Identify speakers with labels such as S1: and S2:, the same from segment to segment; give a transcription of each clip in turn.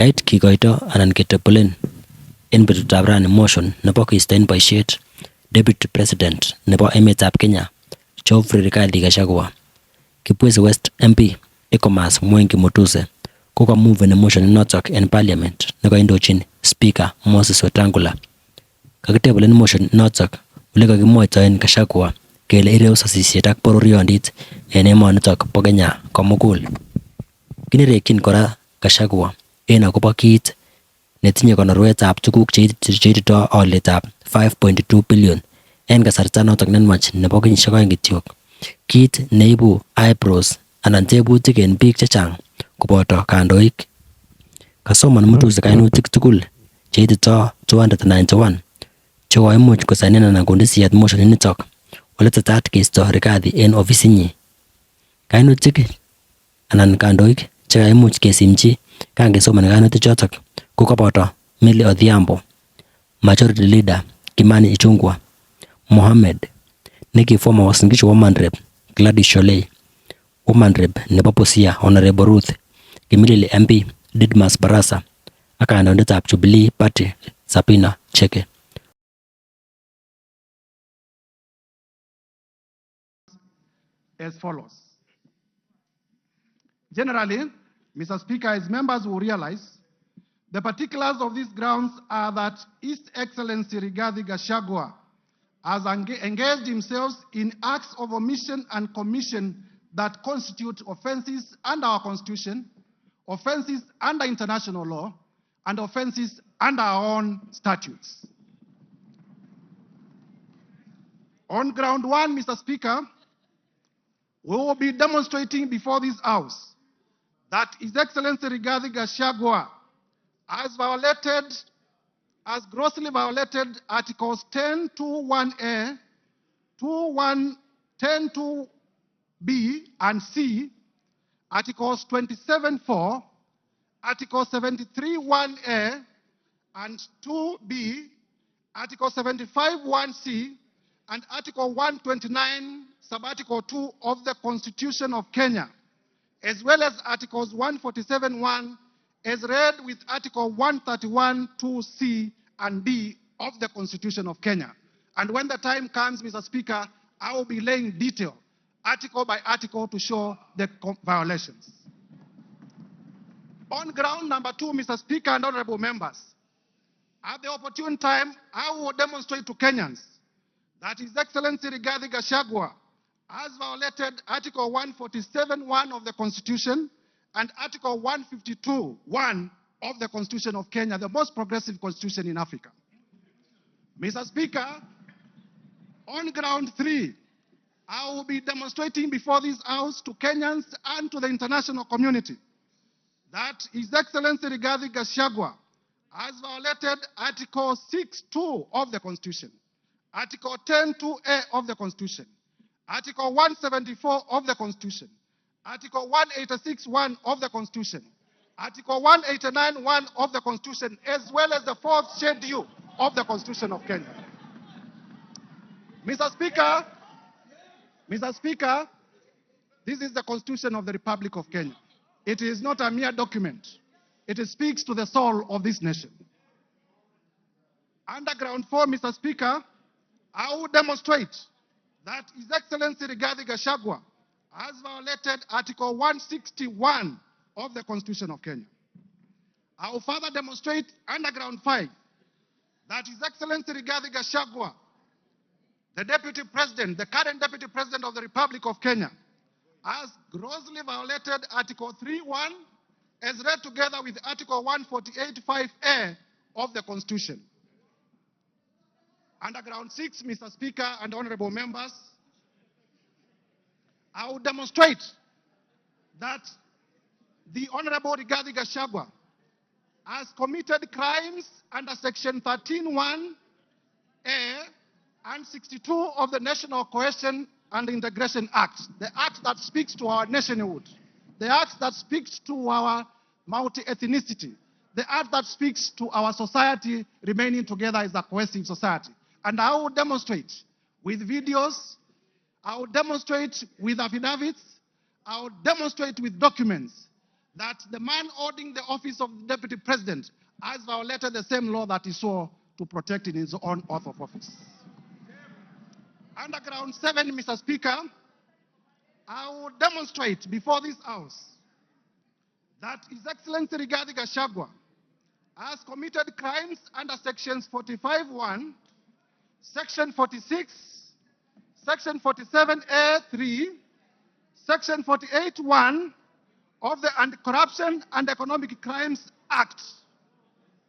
S1: Kait kikoito anan ketebolen en betutab rani motion nebo koistoen boisiet Deputy President nebo emetab Kenya Geoffrey Rigathi Gachagua. Kibwezi West MP Ecomas Mwengi Mutuse kokamuveni motion inotok en parliament nekoindochin Speaker Moses Wetangula. Kakitebolen motion inotok ole kakimwoitoen Gachagua kele ireu sasisiet ak bororiondit en emonitok bo Kenya komugul. Kinerekyin kora Gachagua en akobo kiit netinye konorwetab tuguk cheitito olietab 5.2 billion en kasarta notok nenwach nebo kenyisiek oeng kityok. Kiit neibu eyebrows anan tebutik en biik chechang koboto kandoik. Kasoman Mutuse kainutik tugul cheitito 291 chekoimuch kosainen anan konde siyet motion initok ole tetat keisto Rigathi en ofisinyi. Kainutik anan kandoik chekaimuch kesimchi kangesomani kainutik chotok ko koboto Millie Odhiambo, Majority Leader Kimani Ichungwah, Mohammed neki former Uasin Gishu Woman Rep Gladys Sholei, Woman Rep nebo Busia Honorable Ruth Kimilili MP Didmas Barasa ak kandoindetab Jubilee Party Sabina Chege.
S2: As follows. Generally, Mr. Speaker, as members will realize, the particulars of these grounds are that His Excellency Rigathi Gachagua has engaged himself in acts of omission and commission that constitute offenses under our Constitution, offenses under international law, and offenses under our own statutes. On ground one, Mr. Speaker, we will be demonstrating before this House that His Excellency Rigathi Gachagua has grossly violated Articles 10.2.1a, 10.2b and c, Articles 27.4, Article 73.1a and 2b, Article 75.1c, and Article 129, Subarticle 2 of the Constitution of Kenya, as well as Articles 147.1 as read with Article 131.2c and d of the Constitution of Kenya. And when the time comes, Mr. Speaker, I will be laying detail, article by article, to show the violations. On ground number two, Mr. Speaker and honorable members, at the opportune time, I will demonstrate to Kenyans that His Excellency Rigathi Gachagua has violated Article 147.1 of the Constitution and Article 152.1 of the Constitution of Kenya, the most progressive constitution in Africa. Mr. Speaker, on ground three, I will be demonstrating before this House to Kenyans and to the international community that His Excellency Rigathi Gachagua has violated Article 6.2 of the Constitution, Article 10.2a of the Constitution, Article 174 of the Constitution, Article 186.1 of the Constitution, Article 189.1 of the Constitution, as well as the fourth schedule of the Constitution of Kenya. Mr. Speaker, this is the Constitution of the Republic of Kenya. It is not a mere document. It speaks to the soul of this nation. Under ground four, Mr. Speaker, I will demonstrate that His Excellency Rigathi Gachagua has violated Article 161 of the Constitution of Kenya. I will further demonstrate under ground five that His Excellency Rigathi Gachagua, the Deputy President, the current Deputy President of the Republic of Kenya, has grossly violated Article 3.1 as read together with Article 148.5a of the Constitution. Under ground six, Mr. Speaker and honorable members, I will demonstrate that the Honorable Rigathi Gachagua has committed crimes under Section 13.1a and 62 of the National Cohesion and Integration Act, the act that speaks to our nationhood, the act that speaks to our multi-ethnicity, the act that speaks to our society remaining together as a cohesive society. And I will demonstrate with videos, I will demonstrate with affidavits, I will demonstrate with documents that the man holding the office of deputy president has violated the same law that he swore to protect in his own oath of office. Under ground 7, Mr. Speaker, I will demonstrate before this House that His Excellency Rigathi Gachagua has committed crimes under sections 45(1), section 46, section 47A(3), section 48(1) of the Anti-Corruption and Economic Crimes Act.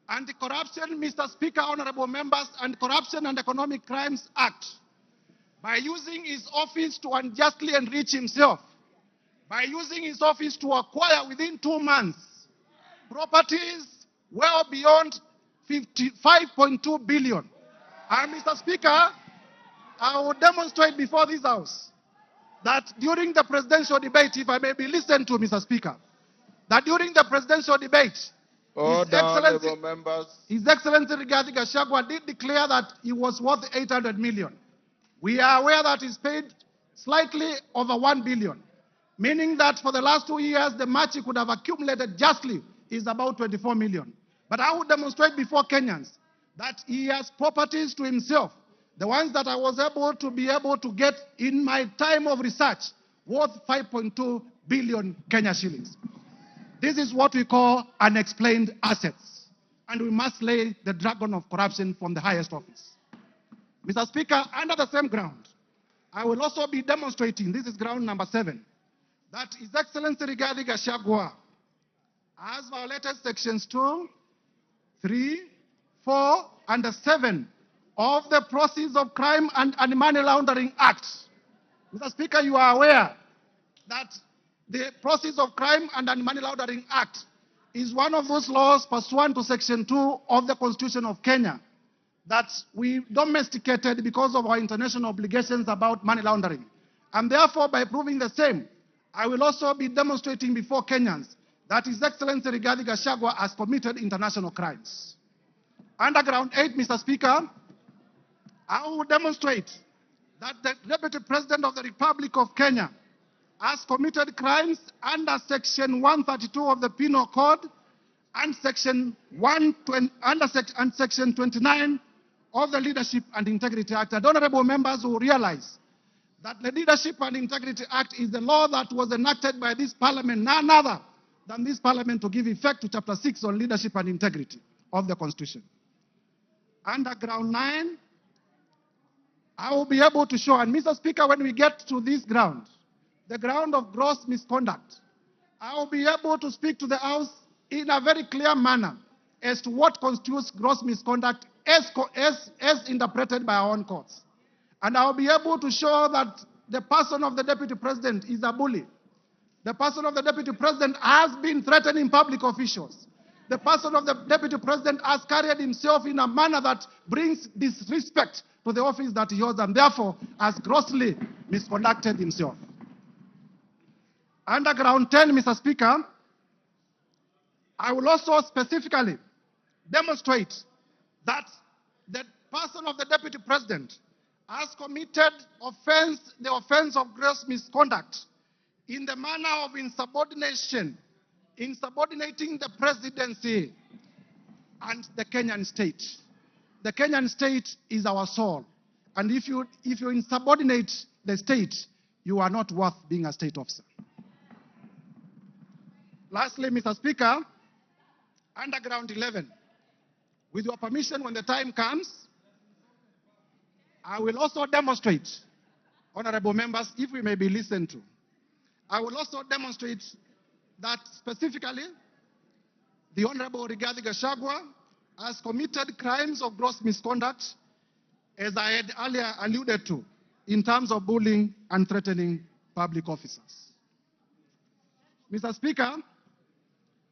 S2: Anti-Corruption, Mr. Speaker, honorable members, Anti-Corruption and Economic Crimes Act, by using his office to unjustly enrich himself, by using his office to acquire within 2 months properties well beyond 55.2 billion. And Mr. Speaker, I will demonstrate before this House that during the presidential debate, if I may be listened to, Mr. Speaker, that during the presidential debate, His Excellency Rigathi Gachagua did declare that he was worth 800 million. We are aware that he's paid slightly over 1 billion, meaning that for the last 2 years, the much he could have accumulated justly is about 24 million. But I will demonstrate before Kenyans that he has properties to himself, the ones that I was able to get in my time of research, worth 5.2 billion Kenya shillings. This is what we call unexplained assets, and we must lay the dragon of corruption from the highest office. Mr. Speaker, under the same ground, I will also be demonstrating, this is ground number 7, that His Excellency Rigathi Gachagua has violated sections 2, 3, 4, and 7 of the Proceeds of Crime and Money Laundering Act. Mr. Speaker, you are aware that the Proceeds of Crime and Money Laundering Act is one of those laws pursuant to section 2 of the Constitution of Kenya that we domesticated because of our international obligations about money laundering. And therefore, by proving the same, I will also be demonstrating before Kenyans that His Excellency Rigathi Gachagua has committed international crimes. Under ground 8, Mr. Speaker, I will demonstrate that the Deputy President of the Republic of Kenya has committed crimes under Section 132 of the Penal Code and Section 29 of the Leadership and Integrity Act. And honorable members will realize that the Leadership and Integrity Act is the law that was enacted by this Parliament, none other than this Parliament, to give effect to Chapter 6 on leadership and integrity of the Constitution. Under ground 9, I will be able to show, and Mr. Speaker, when we get to this ground, the ground of gross misconduct, I will be able to speak to the House in a very clear manner as to what constitutes gross misconduct as interpreted by our own courts. And I will be able to show that the person of the Deputy President is a bully. The person of the Deputy President has been threatening public officials. The person of the Deputy President has carried himself in a manner that brings disrespect to the office that he holds, and therefore has grossly misconducted himself. Under ground 10, Mr. Speaker, I will also specifically demonstrate that the person of the Deputy President has committed the offense of gross misconduct in the manner of insubordination, insubordinating the presidency and the Kenyan state. The Kenyan state is our soul. And if you insubordinate the state, you are not worth being a state officer. Lastly, Mr. Speaker, under ground 11, with your permission, when the time comes, I will also demonstrate, honorable members, if we may be listened to, I will also demonstrate that specifically the Honorable Rigathi Gachagua has committed crimes of gross misconduct, as I had earlier alluded to, in terms of bullying and threatening public officers. Mr. Speaker,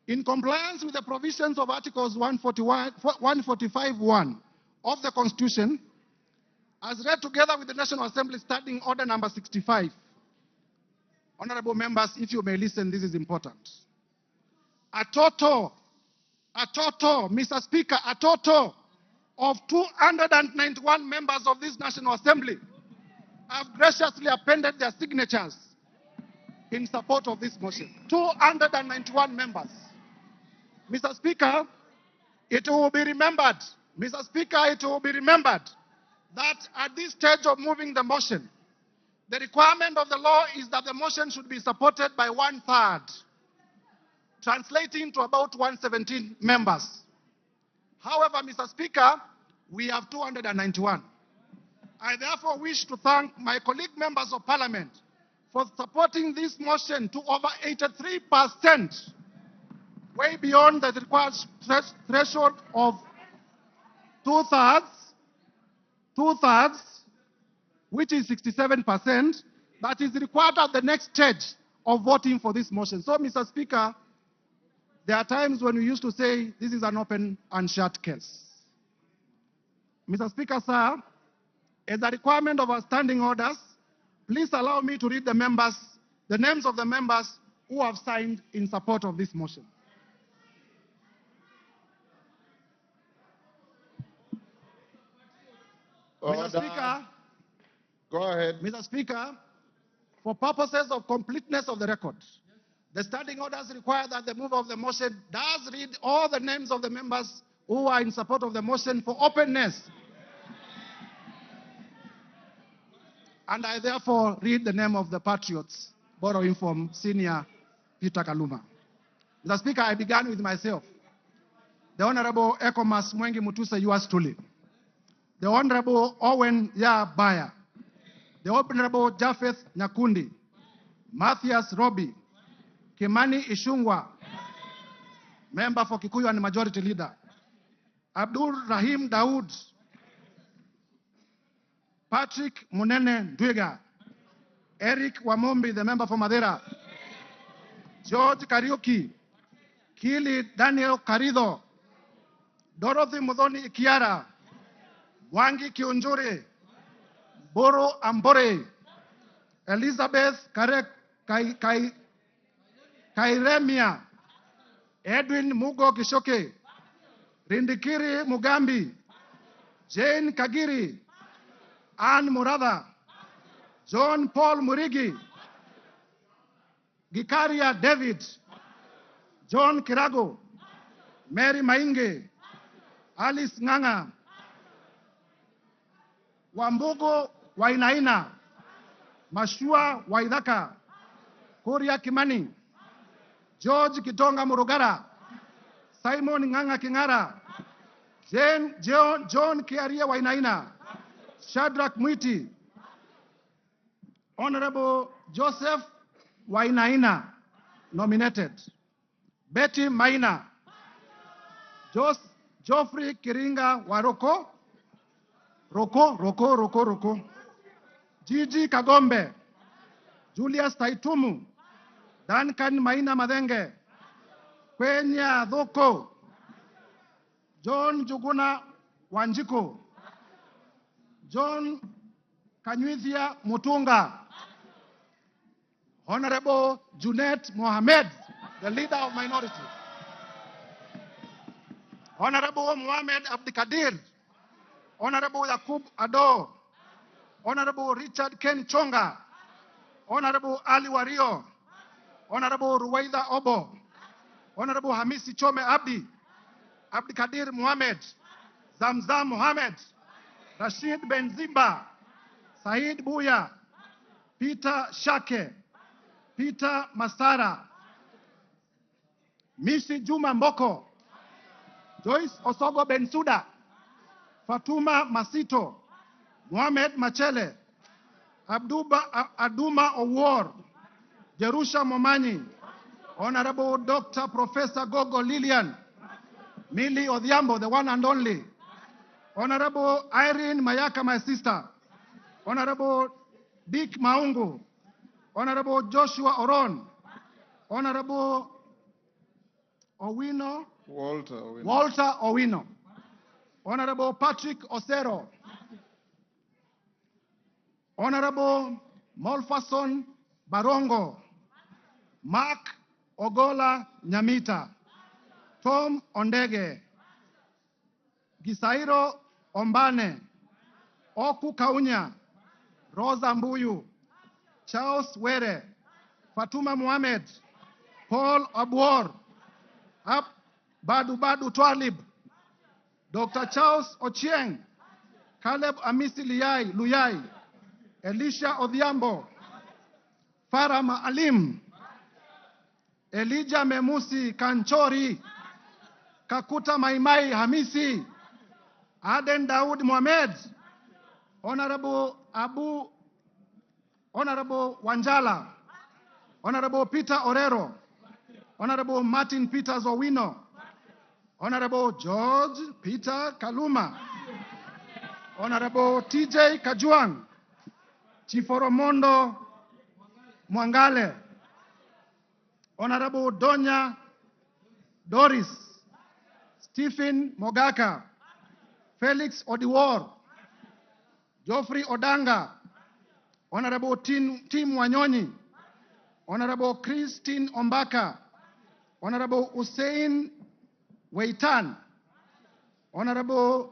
S2: in compliance with the provisions of Articles 145(1) of the Constitution, as read together with the National Assembly Standing Order number 65, honorable members, if you may listen, this is important. A total, Mr. Speaker, a total of 291 members of this National Assembly have graciously appended their signatures in support of this motion. 291 members. Mr. Speaker, it will be remembered, Mr. Speaker, it will be remembered that at this stage of moving the motion, the requirement of the law is that the motion should be supported by 1/3, translating to about 117 members. However, Mr. Speaker, we have 291. I therefore wish to thank my colleague members of Parliament for supporting this motion to over 83%, way beyond the required threshold of two-thirds, which is 67%, that is required at the next stage of voting for this motion. So, Mr. Speaker, there are times when we used to say this is an open and shut case. Mr. Speaker, sir, as a requirement of our standing orders, please allow me to read the names of the members who have signed in support of this motion.
S3: Order.
S2: Mr. Speaker,
S3: Go ahead.
S2: Mr. Speaker, for purposes of completeness of the record, the standing orders require that the mover of the motion does read all the names of the members who are in support of the motion for openness. And I therefore read the name of the patriots, borrowing from Senior Peter Kaluma. Mr. Speaker, I began with myself. The Honorable Ekomas Mwengi Mutusa, yours truly. The Honorable Owen Baya. The Honorable Japheth Nyakundi. Matthias Robi. Kimani Ichungwah, member for Kikuyu and Majority Leader. Abdul Rahim Daoud. Patrick Munene Ndwiga. Eric Wamombi, the member for Madera. George Kariuki. Kili Daniel Karido. Dorothy Mudhoni Ikiara. Wangi Kiunjuri. Boro Ambore. Elizabeth Kairemia. Edwin Mugo Kishoke. Rindikiri Mugambi. Jane Kagiri. Ann Murada. John Paul Murigi. Gikaria David. John Kirago. Mary Mainge. Alice Nganga. Wambugo Wainaina. Mashua Waidaka. Kuria Kimani. George Kitonga Murugara. Simon Nganga Kingara. John Kiaria Wainaina. Shadrach Mwiti. Honorable Joseph Wainaina, nominated. Betty Maina. Geoffrey Kiringa Waroko. Roko. Gigi Kagombe. Julius Taitumu. Duncan Maina Madenge. Kwenya Dhoko. John Juguna Wanjiko. John Kanyuithia Mutunga. Honorable Junet Mohamed, the leader of minority. Honorable Mohamed Abdikadir. Honorable Yakub Ado. Honorable Richard Ken Chonga. Honorable Ali Wario. Honorable Ruwaida Obo. Honorable Hamisi Chome Abdi. Abdikadir Mohamed. Zamzam Mohamed. Rashid Benzimba. Said Buya. Peter Shake. Peter Masara. Misi Juma Mboko. Joyce Osogo Bensuda. Fatuma Masito. Mohamed Machele. Aduma Owor. Jerusha Momanyi. Honorable Dr. Professor Gogo Lilian. Millie Odhiambo, the one and only. Honorable Irene Mayaka, my sister. Honorable Dick Maungu. Honorable Joshua Oron. Honorable Walter Owino. Honorable Patrick Osero. Honorable Molfason Barongo. Mark Ogola Nyamita. Tom Ondege. Gisairo Ombane. Oku Kaunya. Rosa Mbuyu. Charles Were. Fatuma Mohamed, Paul Abuor, Badu Twalib, Dr. Charles Ochieng, Caleb Amisi Luyai, Elisha Odhiambo, Farah Maalim, Elijah Memusi Kanchori, Kakuta Maimai Hamisi, Aden Daud Mohamed, Honorable Wanjala, Honorable Peter Orero, Honorable Martin Peters Owino, Honorable George Peter Kaluma, Honorable TJ Kajuang, Chiforomondo Mwangale, Honorable Donya Doris, Stephen Mogaka, Felix Odiwor, Geoffrey Odanga, Honorable Tim Wanyonyi, Honorable Christine Ombaka, Honorable Hussein Weitan, Honorable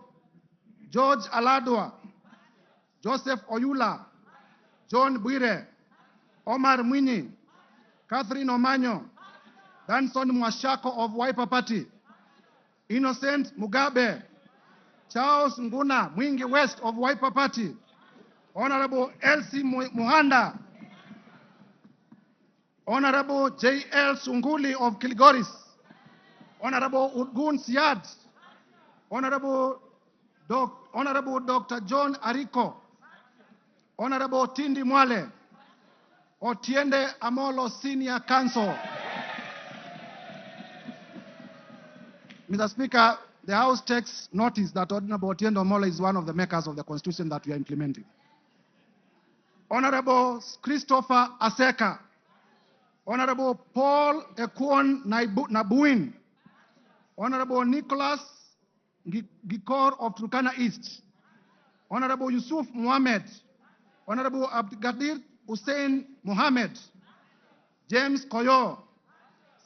S2: George Aladwa, Joseph Oyula, John Bwire, Omar Mwinyi, Catherine Omanyo, Danson Mwashako of Wiper Party, Innocent Mugabe, Charles Nguna, Mwingi West of Wiper Party, Honorable Elsie Muhanda, Honorable J.L. Sunguli of Kilgoris, Honorable Udgun Siad, Honorable Dr. John Ariko, Honorable Tindi Mwale, Otiende Amolo Senior Counsel. Mr. Speaker, the House takes notice that Honorable Otiende Amolo is one of the makers of the Constitution that we are implementing. Honorable Christopher Aseka, Honorable Paul Ekwon Nabuin, Honorable Nicholas Gikor of Turkana East, Honorable Yusuf Mohammed, Honorable Abdgadir Hussein Mohammed, James Koyo,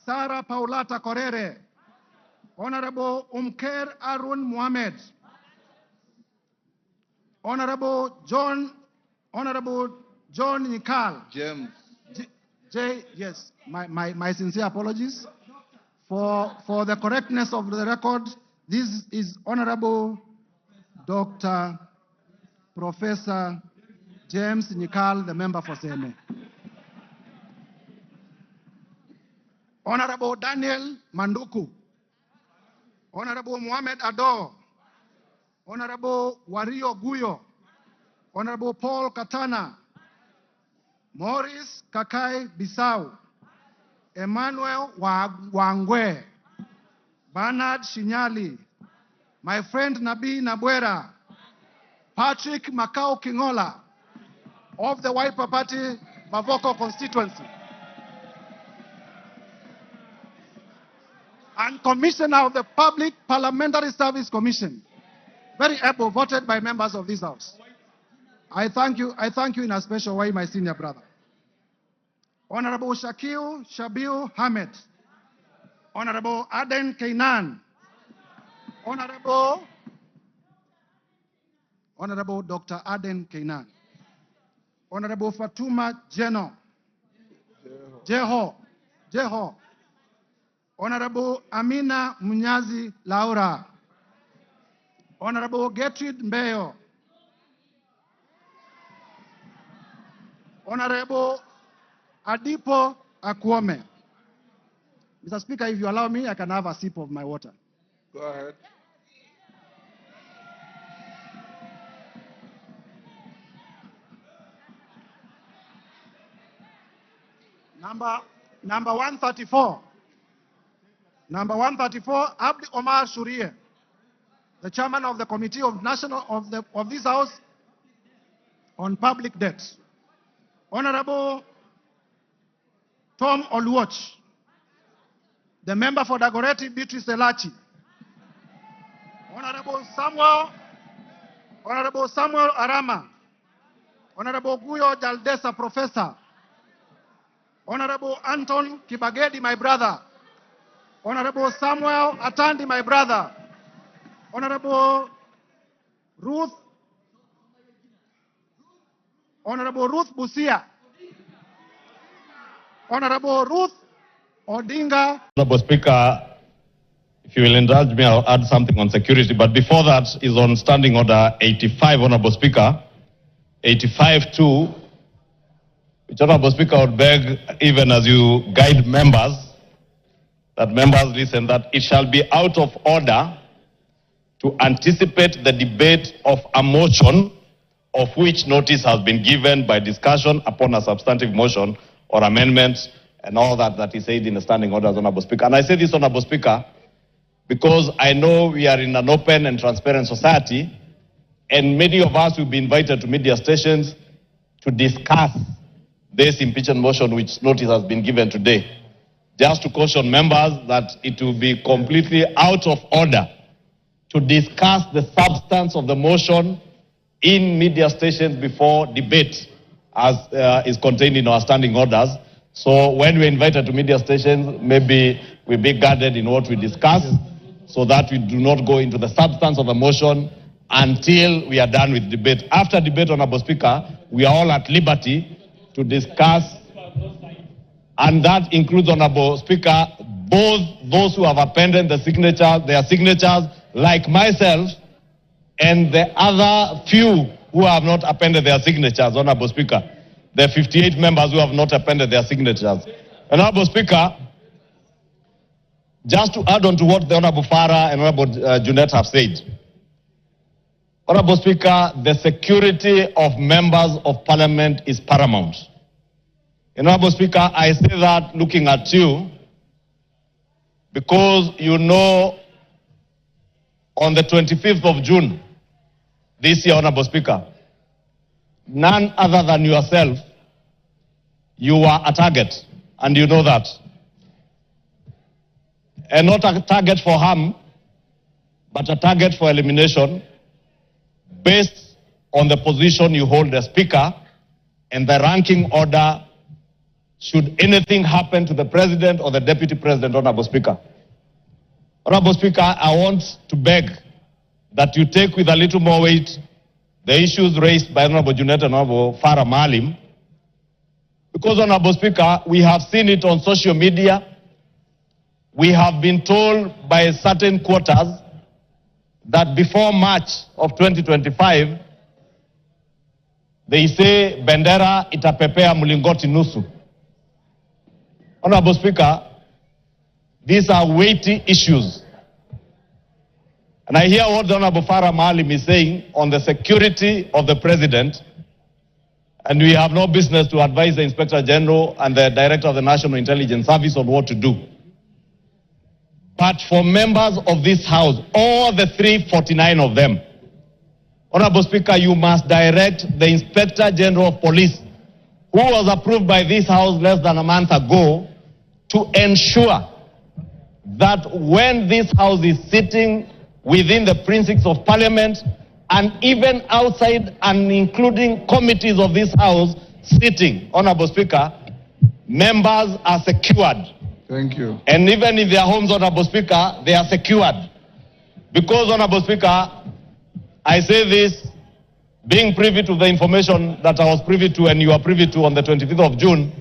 S2: Sarah Paulata Korere, Honorable Umker Arun Mohammed, Honorable John Nikal.
S3: James.
S2: Yes, my sincere apologies. For the correctness of the record, this is Honorable Dr. Professor James Nikal, the member for Seme. Honorable Daniel Manduku, Honorable Mohamed Ado, Honorable Wario Guyo, Honorable Paul Katana, Maurice Kakai Bissau, Emmanuel Wangwe, Bernard Shinyali, my friend Nabi Nabwera, Patrick Makau Kingola of the Wiper Party Mavoko constituency, and Commissioner of the Public Parliamentary Service Commission, very able, voted by members of this House. I thank you in a special way, my senior brother. Honorable Shakil Shabil Hamed, Honorable Aden Kainan, Honorable Dr. Aden Kainan, Honorable Fatuma Jeho, Honorable Amina Munyazi Laura, Honorable Gertrude Mbeyo, Honorable Adipo Akwome. Mr. Speaker, if you allow me, I can have a sip of my water.
S3: Go ahead.
S2: Number 134. Number 134, Abdi Omar Shurie, the chairman of the Committee of this House on Public Debt. Honorable Tom Oluoch, the member for Dagoretti Beatrice Elachi. Honorable Samuel Arama, Honorable Guyo Jaldesa, Professor. Honorable Anton Kibagedi, my brother. Honorable Samuel Atandi, my brother. Honorable Ruth Busia. Honorable Ruth Odinga.
S3: Honorable Speaker, if you will indulge me, I'll add something on security. But before that is on Standing Order 85, Honorable Speaker. 85-2, which Honorable Speaker would beg, even as you guide members, that members listen, that it shall be out of order to anticipate the debate of a motion of which notice has been given by discussion upon a substantive motion or amendment and all that is said in the standing orders, Honorable Speaker. And I say this, Honorable Speaker, because I know we are in an open and transparent society, and many of us will be invited to media stations to discuss this impeachment motion which notice has been given today. Just to caution members that it will be completely out of order to discuss the substance of the motion in media stations before debate, as is contained in our standing orders. So when we're invited to media stations, maybe we be guarded in what we discuss, so that we do not go into the substance of the motion until we are done with debate. After debate, Honorable Speaker, we are all at liberty to discuss, and that includes, Honorable Speaker, both those who have appended their signatures, like myself, and the other few who have not appended their signatures, Honorable Speaker. The 58 members who have not appended their signatures. Honorable Speaker, just to add on to what the Honorable Farah and Honorable Junet have said, Honorable Speaker, the security of members of Parliament is paramount. Honorable Speaker, I say that looking at you, because you know on the 25th of June this year, Honorable Speaker, none other than yourself, you were a target, and you know that. And not a target for harm, but a target for elimination based on the position you hold as Speaker and the ranking order should anything happen to the President or the Deputy President, Honorable Speaker. Honorable Speaker, I want to beg that you take with a little more weight the issues raised by Honorable Junet and Honorable Farah Maalim, because, Honorable Speaker, we have seen it on social media. We have been told by certain quarters that before March of 2025, they say bendera itapepea mlingoti nusu. Honorable Speaker, these are weighty issues. And I hear what Honorable Farah Maalim is saying on the security of the President, and we have no business to advise the Inspector General and the Director of the National Intelligence Service on what to do. But for members of this House, all the 349 of them, Honorable Speaker, you must direct the Inspector General of Police, who was approved by this House less than a month ago, to ensure that when this House is sitting within the precincts of Parliament and even outside and including committees of this House sitting, Honorable Speaker, members are secured.
S2: Thank you.
S3: And even in their homes, Honorable Speaker, they are secured. Because, Honorable Speaker, I say this, being privy to the information that I was privy to and you are privy to on the 25th of June,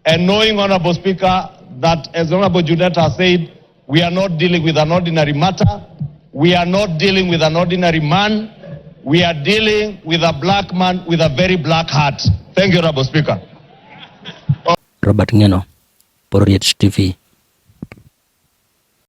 S3: and knowing, Honorable Speaker, that as Honorable Junet has said, we are not dealing with an ordinary matter, we are not dealing with an ordinary man, we are dealing with a black man with a very black heart. Thank you, Honorable Speaker.
S1: Robert Ngeno, Pororiet TV.